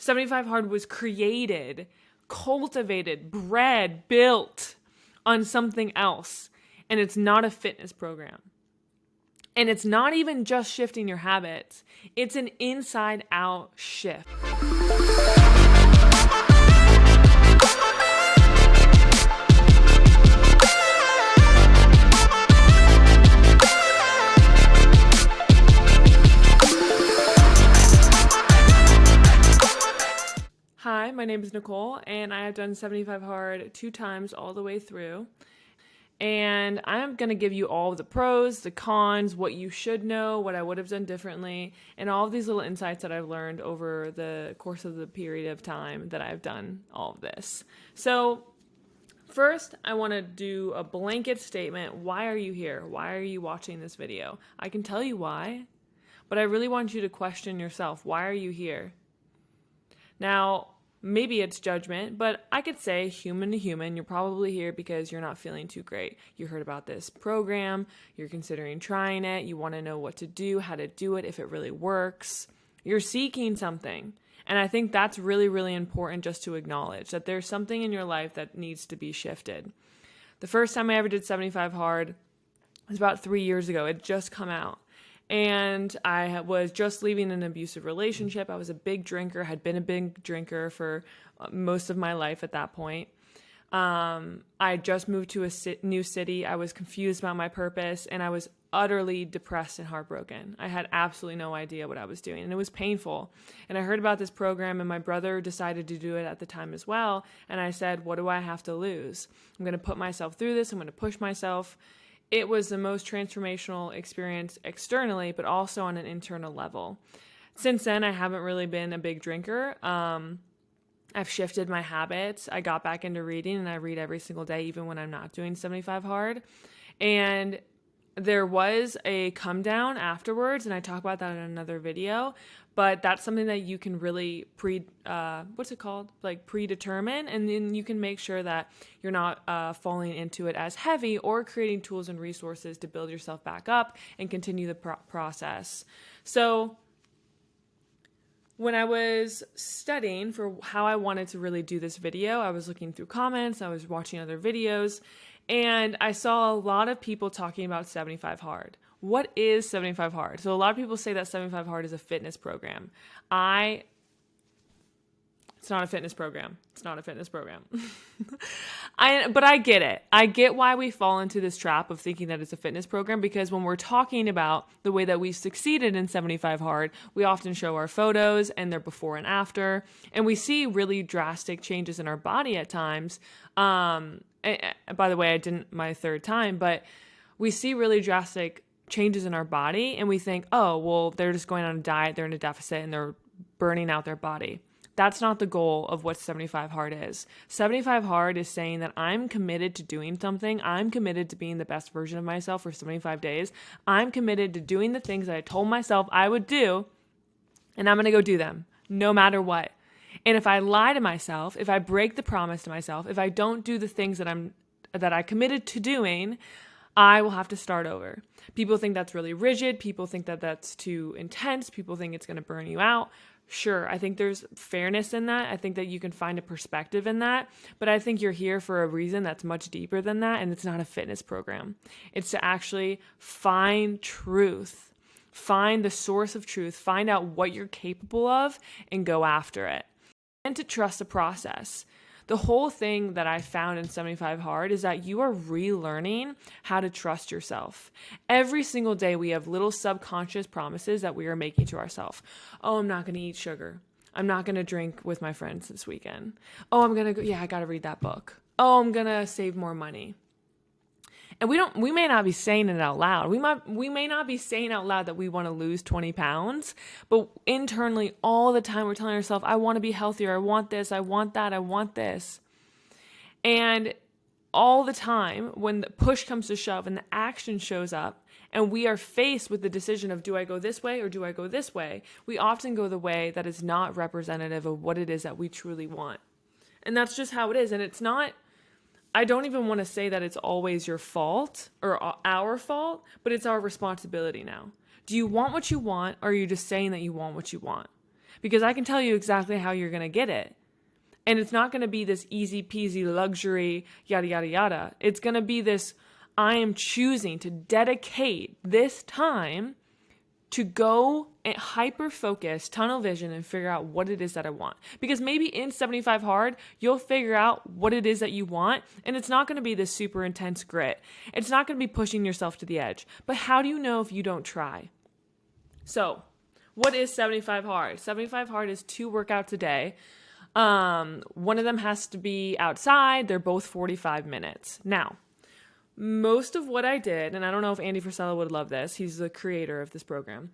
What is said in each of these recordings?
75 Hard was created, cultivated, bred, built on something else. And it's not a fitness program. And it's not even just shifting your habits. It's an inside out shift. Hi, my name is Nicole, and I have done 75 Hard 2 times all the way through. And I'm going to give you all the pros, the cons, what you should know, what I would have done differently, and all of these little insights that I've learned over the course of the period of time that I've done all of this. So first, I want to do a blanket statement. Why are you here? Why are you watching this video? I can tell you why, but I really want you to question yourself. Why are you here? Now, maybe it's judgment, but I could say human to human, you're probably here because you're not feeling too great. You heard about this program, you're considering trying it, you want to know what to do, how to do it, if it really works. You're seeking something. And I think that's really, really important just to acknowledge that there's something in your life that needs to be shifted. The first time I ever did 75 Hard was about 3 years ago. It had just come out. And I was just leaving an abusive relationship. I was a big drinker, had been a big drinker for most of my life at that point. I just moved to a new city. I was confused about my purpose, and I was utterly depressed and heartbroken. I had absolutely no idea what I was doing, and it was painful. And I heard about this program, and my brother decided to do it at the time as well. And I said, what do I have to lose? I'm going to put myself through this. I'm going to push myself. It was the most transformational experience externally, but also on an internal level. Since then, I haven't really been a big drinker. I've shifted my habits. I got back into reading, and I read every single day, even when I'm not doing 75 Hard. And there was a come down afterwards, and I talk about that in another video. But that's something that you can really predetermine, and then you can make sure that you're not falling into it as heavy or creating tools and resources to build yourself back up and continue the process. So when I was studying for how I wanted to really do this video, I was looking through comments, I was watching other videos, and I saw a lot of people talking about 75 Hard. What is 75 Hard? So a lot of people say that 75 Hard is a fitness program. It's not a fitness program. It's not a fitness program. But I get it. I get why we fall into this trap of thinking that it's a fitness program, because when we're talking about the way that we succeeded in 75 Hard, we often show our photos and their before and after, and we see really drastic changes in our body at times. By the way, I didn't my third time, but we see really drastic changes in our body, and we think, oh, well, they're just going on a diet, they're in a deficit, and they're burning out their body. That's not the goal of what 75 Hard is. 75 Hard is saying that I'm committed to doing something. I'm committed to being the best version of myself for 75 days. I'm committed to doing the things that I told myself I would do, and I'm going to go do them no matter what. And if I lie to myself, if I break the promise to myself, if I don't do the things that I committed to doing, I will have to start over. People think that's really rigid. People think that that's too intense. People think it's going to burn you out. Sure, I think there's fairness in that. I think that you can find a perspective in that. But I think you're here for a reason that's much deeper than that, and it's not a fitness program. It's to actually find truth, find the source of truth, find out what you're capable of, and go after it. And to trust the process. The whole thing that I found in 75 Hard is that you are relearning how to trust yourself. Every single day we have little subconscious promises that we are making to ourselves. Oh, I'm not going to eat sugar. I'm not going to drink with my friends this weekend. Oh, I'm going to go, I got to read that book. Oh, I'm going to save more money. And we may not be saying it out loud. We may not be saying out loud that we want to lose 20 pounds, but internally all the time we're telling ourselves, I want to be healthier. I want this. I want that. I want this. And all the time when the push comes to shove and the action shows up and we are faced with the decision of, do I go this way or do I go this way? We often go the way that is not representative of what it is that we truly want. And that's just how it is. And it's not, I don't even want to say that it's always your fault or our fault, but it's our responsibility now. Do you want what you want, or are you just saying that you want what you want? because I can tell you exactly how you're going to get it. And it's not going to be this easy peasy luxury, yada, yada, yada. It's going to be this, I am choosing to dedicate this time to go and hyper focus, tunnel vision, and figure out what it is that I want. Because maybe in 75 Hard, you'll figure out what it is that you want, and it's not going to be this super intense grit. It's not going to be pushing yourself to the edge. But how do you know if you don't try? So, what is 75 Hard? 75 Hard is 2 workouts a day. One of them has to be outside. They're both 45 minutes. Now, most of what I did, and I don't know if Andy Frisella would love this. He's the creator of this program.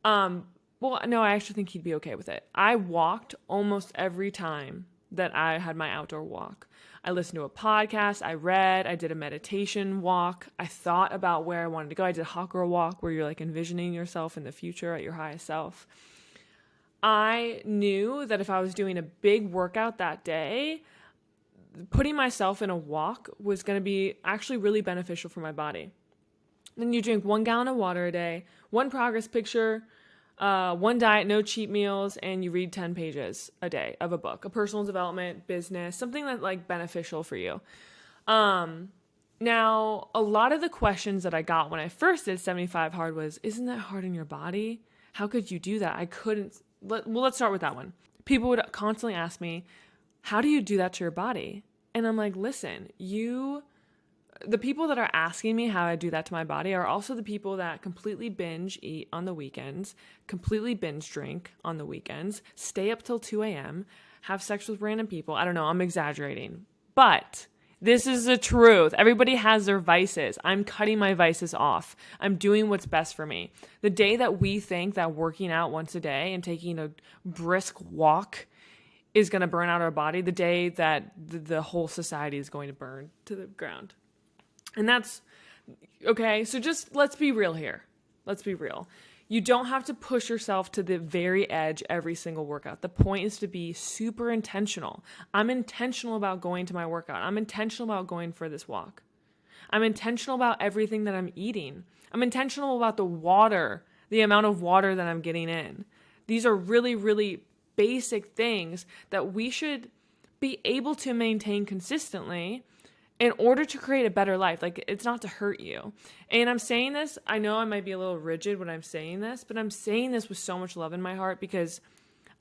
Well, no, I actually think he'd be okay with it. I walked almost every time that I had my outdoor walk. I listened to a podcast, I read, I did a meditation walk. I thought about where I wanted to go. I did a hot girl walk where you're like envisioning yourself in the future at your highest self. I knew that if I was doing a big workout that day, putting myself in a walk was going to be actually really beneficial for my body. Then you drink 1 gallon of water a day, 1 progress picture, 1 diet, no cheat meals, and you read 10 pages a day of a book, a personal development, business, something that's like beneficial for you. Now, a lot of the questions that I got when I first did 75 Hard was, isn't that hard on your body? How could you do that? I couldn't. Let's start with that one. People would constantly ask me, how do you do that to your body? And I'm like, listen, the people that are asking me how I do that to my body are also the people that completely binge eat on the weekends, completely binge drink on the weekends, stay up till 2 a.m., have sex with random people. I don't know, I'm exaggerating. But this is the truth. Everybody has their vices. I'm cutting my vices off. I'm doing what's best for me. The day that we think that working out once a day and taking a brisk walk is going to burn out our body, the day that the whole society is going to burn to the ground. And that's okay. So just let's be real here. Let's be real. You don't have to push yourself to the very edge every single workout. The point is to be super intentional. I'm intentional about going to my workout. I'm intentional about going for this walk. I'm intentional about everything that I'm eating. I'm intentional about the water, the amount of water that I'm getting in. These are really, really basic things that we should be able to maintain consistently in order to create a better life. Like, it's not to hurt you. And I'm saying this, I know I might be a little rigid when I'm saying this, but I'm saying this with so much love in my heart because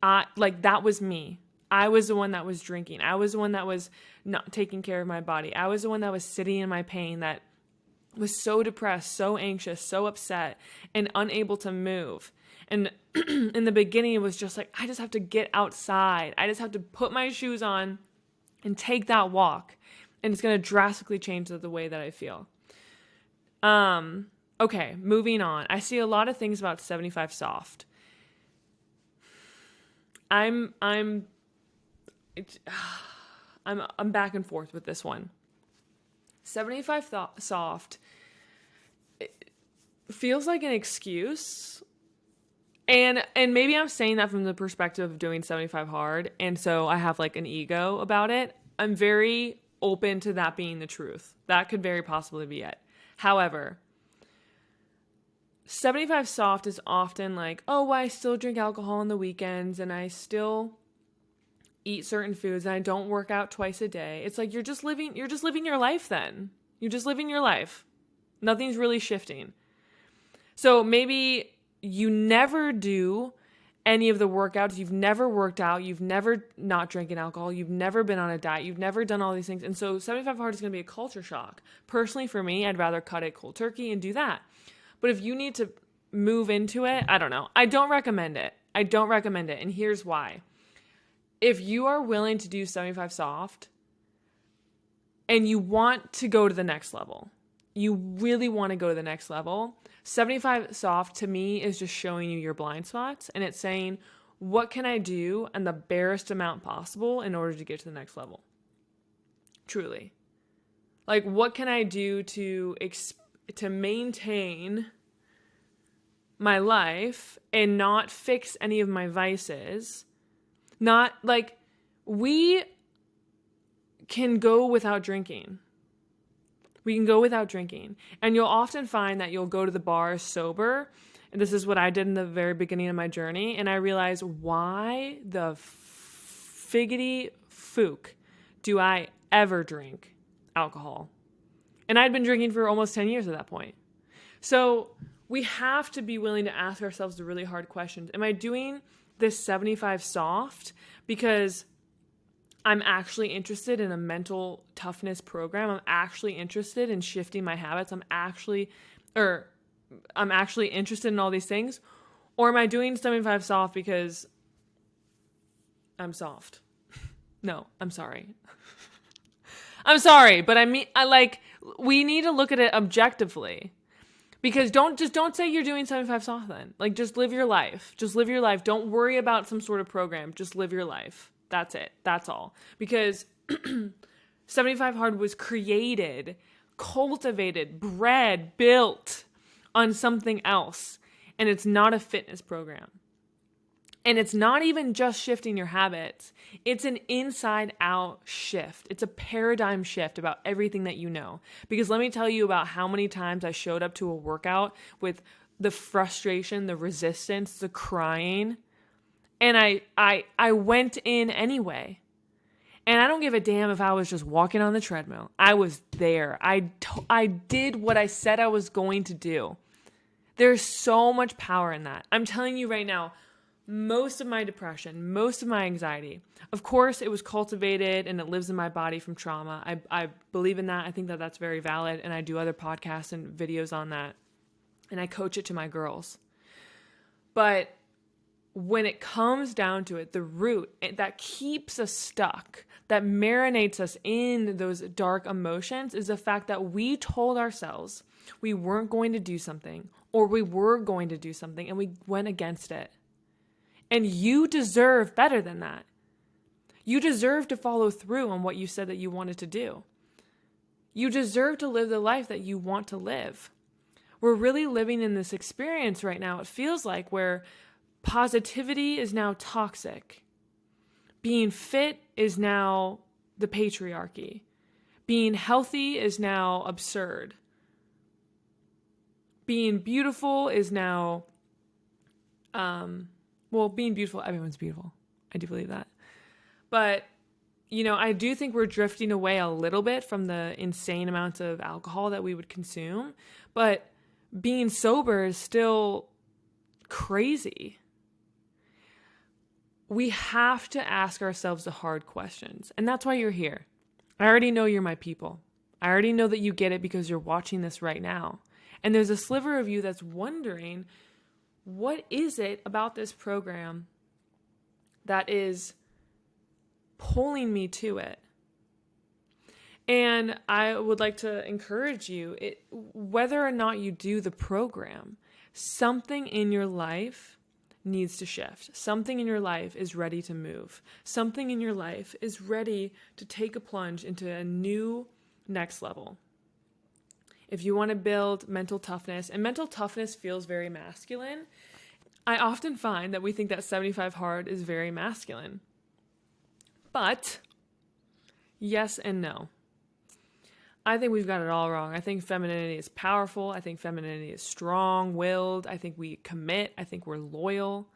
that was me. I was the one that was drinking. I was the one that was not taking care of my body. I was the one that was sitting in my pain, that was so depressed, so anxious, so upset, and unable to move. And in the beginning, it was just like, I just have to get outside. I just have to put my shoes on and take that walk. And it's going to drastically change the way that I feel. Okay, moving on. I see a lot of things about 75 Soft. I'm back and forth with this one. 75 Soft feels like an excuse. And maybe I'm saying that from the perspective of doing 75 Hard. And so I have like an ego about it. I'm very open to that being the truth. That could very possibly be it. However, 75 Soft is often like, oh, I still drink alcohol on the weekends and I still eat certain foods and I don't work out twice a day. It's like you're just living your life then. You're just living your life. Nothing's really shifting. So maybe you never do any of the workouts, you've never worked out, you've never not drinking alcohol, you've never been on a diet, you've never done all these things. And so 75 Hard is going to be a culture shock. Personally, for me, I'd rather cut it cold turkey and do that. But if you need to move into it, I don't know. I don't recommend it. And here's why. If you are willing to do 75 Soft and you want to go to the next level, you really want to go to the next level, 75 Soft to me is just showing you your blind spots, and it's saying, what can I do in the barest amount possible in order to get to the next level? Truly. Like, what can I do to maintain my life and not fix any of my vices? Not like, we can go without drinking. We can go without drinking. And you'll often find that you'll go to the bar sober And this is what I did in the very beginning of my journey. And I realized, why the figgity fook do I ever drink alcohol? And I'd been drinking for almost 10 years at that point. So we have to be willing to ask ourselves the really hard questions. Am I doing this 75 soft because I'm actually interested in a mental toughness program? I'm actually interested in shifting my habits. I'm actually interested in all these things. Or am I doing 75 soft because I'm soft? No, I'm sorry. I'm sorry, but we need to look at it objectively. Because don't say you're doing 75 soft then. Like, just live your life. Just live your life. Don't worry about some sort of program. Just live your life. That's it. That's all. Because 75 hard was created, cultivated, bred, built on something else. And it's not a fitness program. And it's not even just shifting your habits. It's an inside out shift. It's a paradigm shift about everything that you know. Because let me tell you about how many times I showed up to a workout with the frustration, the resistance, the crying. And I went in anyway. And I don't give a damn if I was just walking on the treadmill. I was there. I did what I said I was going to do. There's so much power in that. I'm telling you right now, most of my depression, most of my anxiety, of course, it was cultivated and it lives in my body from trauma. I believe in that. I think that that's very valid. And I do other podcasts and videos on that. And I coach it to my girls. But when it comes down to it, the root that keeps us stuck, that marinates us in those dark emotions, is the fact that we told ourselves we weren't going to do something, or we were going to do something, and we went against it. And you deserve better than that. You deserve to follow through on what you said that you wanted to do. You deserve to live the life that you want to live. We're really living in this experience right now, it feels like, where positivity is now toxic. Being fit is now the patriarchy. Being healthy is now absurd. Being beautiful is now, being beautiful, everyone's beautiful. I do believe that. But, I do think we're drifting away a little bit from the insane amounts of alcohol that we would consume. But being sober is still crazy. We have to ask ourselves the hard questions. And that's why you're here. I already know you're my people. I already know that you get it because you're watching this right now. And there's a sliver of you that's wondering, what is it about this program that is pulling me to it? And I would like to encourage you, whether or not you do the program, something in your life needs to shift. Something in your life is ready to move. Something in your life is ready to take a plunge into a new next level. If you want to build mental toughness, and mental toughness feels very masculine, I often find that we think that 75 hard is very masculine. But yes and no. I think we've got it all wrong. I think femininity is powerful. I think femininity is strong-willed. I think we commit. I think we're loyal.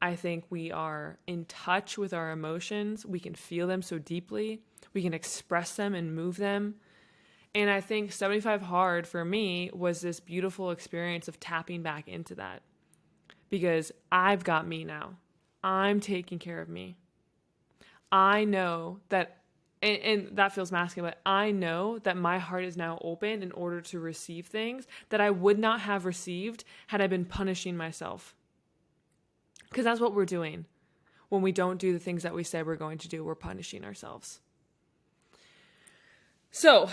I think we are in touch with our emotions. We can feel them so deeply. We can express them and move them. And I think 75 hard for me was this beautiful experience of tapping back into that. Because I've got me now. I'm taking care of me. I know that, and that feels masculine, but I know that my heart is now open in order to receive things that I would not have received had I been punishing myself. Because that's what we're doing. When we don't do the things that we said we're going to do, we're punishing ourselves. So,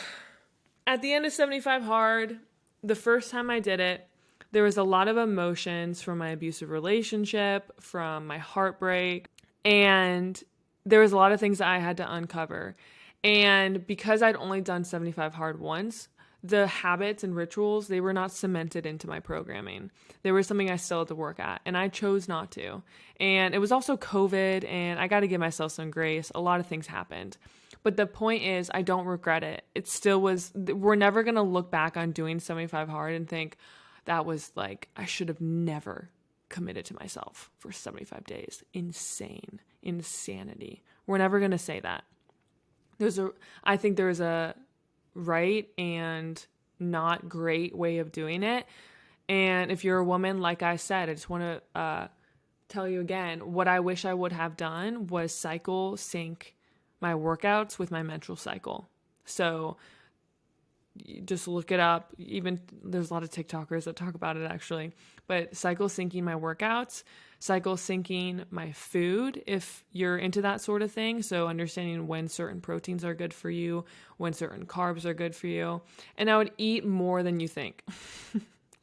at the end of 75 hard, the first time I did it, there was a lot of emotions from my abusive relationship, from my heartbreak, and there was a lot of things that I had to uncover. And because I'd only done 75 hard once, the habits and rituals, they were not cemented into my programming. They were something I still had to work at, and I chose not to. And it was also COVID, and I got to give myself some grace. A lot of things happened. But the point is, I don't regret it. It still was, we're never going to look back on doing 75 hard and think, that was like, I should have never committed to myself for 75 days. Insanity. We're never going to say that. I think there's a right and not great way of doing it. And if you're a woman, like I said, I just want to tell you again, what I wish I would have done was cycle sync my workouts with my menstrual cycle. So just look it up. Even there's a lot of TikTokers that talk about it actually, but cycle syncing my workouts, cycle syncing my food if you're into that sort of thing. So understanding when certain proteins are good for you, when certain carbs are good for you. And I would eat more than you think.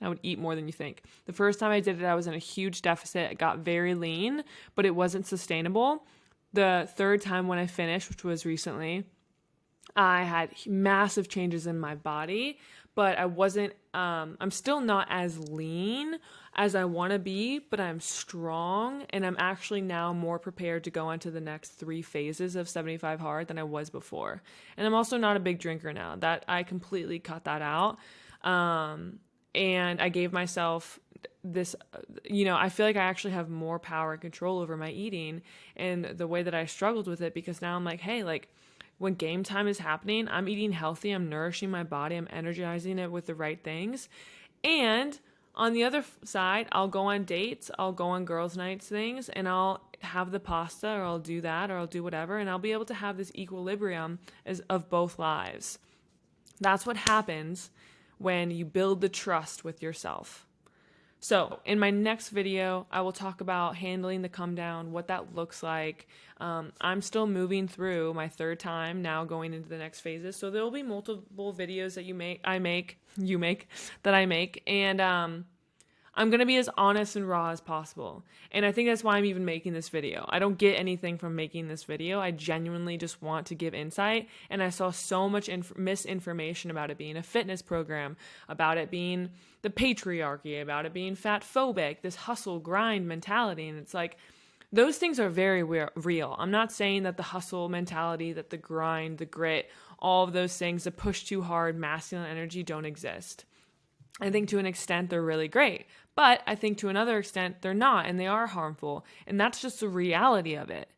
I would eat more than you think. The first time I did it, I was in a huge deficit. I got very lean, but it wasn't sustainable. The third time when I finished, which was recently, I had massive changes in my body, but I wasn't, I'm still not as lean as I want to be, but I'm strong, and I'm actually now more prepared to go into the next 3 phases of 75 hard than I was before. And I'm also not a big drinker now. That I completely cut that out. And I gave myself this, I feel like I actually have more power and control over my eating and the way that I struggled with it, because now I'm like, hey, like when game time is happening, I'm eating healthy, I'm nourishing my body, I'm energizing it with the right things. And on the other side, I'll go on dates, I'll go on girls' nights things, and I'll have the pasta, or I'll do that, or I'll do whatever, and I'll be able to have this equilibrium of both lives. That's what happens when you build the trust with yourself. So in my next video, I will talk about handling the come down, what that looks like. I'm still moving through my 3rd time now, going into the next phases. So there will be multiple videos that I make, and I'm going to be as honest and raw as possible. And I think that's why I'm even making this video. I don't get anything from making this video. I genuinely just want to give insight. And I saw so much misinformation about it being a fitness program, about it being the patriarchy, about it being fat phobic, this hustle grind mentality. And it's like, those things are very real. I'm not saying that the hustle mentality, that the grind, the grit, all of those things, the push too hard, masculine energy don't exist. I think to an extent they're really great, but I think to another extent they're not, and they are harmful, and that's just the reality of it.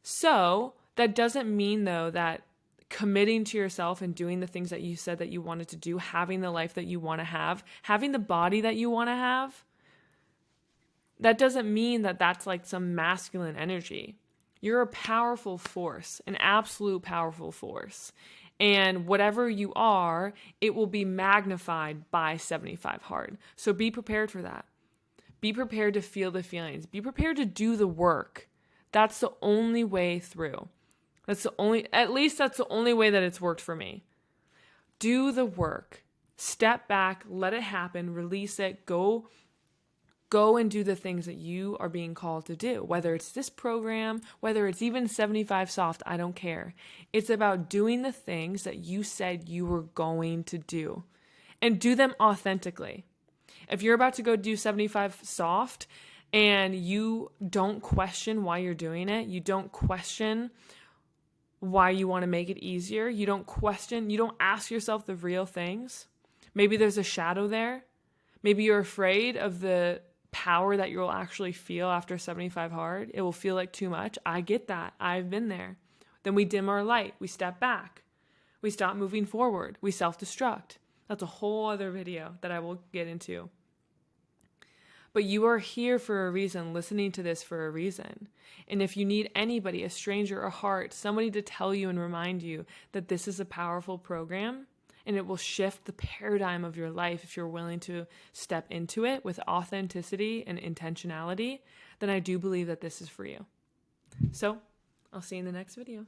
So that doesn't mean though that committing to yourself and doing the things that you said that you wanted to do, having the life that you want to have, having the body that you want to have, that doesn't mean that that's like some masculine energy. You're a powerful force, an absolute powerful force. And whatever you are, it will be magnified by 75 hard. So be prepared for that. Be prepared to feel the feelings. Be prepared to do the work. That's the only way through. At least that's the only way that it's worked for me. Do the work. Step back, let it happen, release it, go and do the things that you are being called to do. Whether it's this program, whether it's even 75 soft, I don't care. It's about doing the things that you said you were going to do, and do them authentically. If you're about to go do 75 soft and you don't question why you're doing it, you don't question why you want to make it easier, you don't ask yourself the real things. Maybe there's a shadow there. Maybe you're afraid of the power that you'll actually feel after 75 hard. It will feel like too much. I get that. I've been there. Then we dim our light. We step back. We stop moving forward. We self-destruct. That's a whole other video that I will get into. But you are here for a reason, listening to this for a reason. And if you need anybody, a stranger, a heart, somebody to tell you and remind you that this is a powerful program, and it will shift the paradigm of your life if you're willing to step into it with authenticity and intentionality, then I do believe that this is for you. So I'll see you in the next video.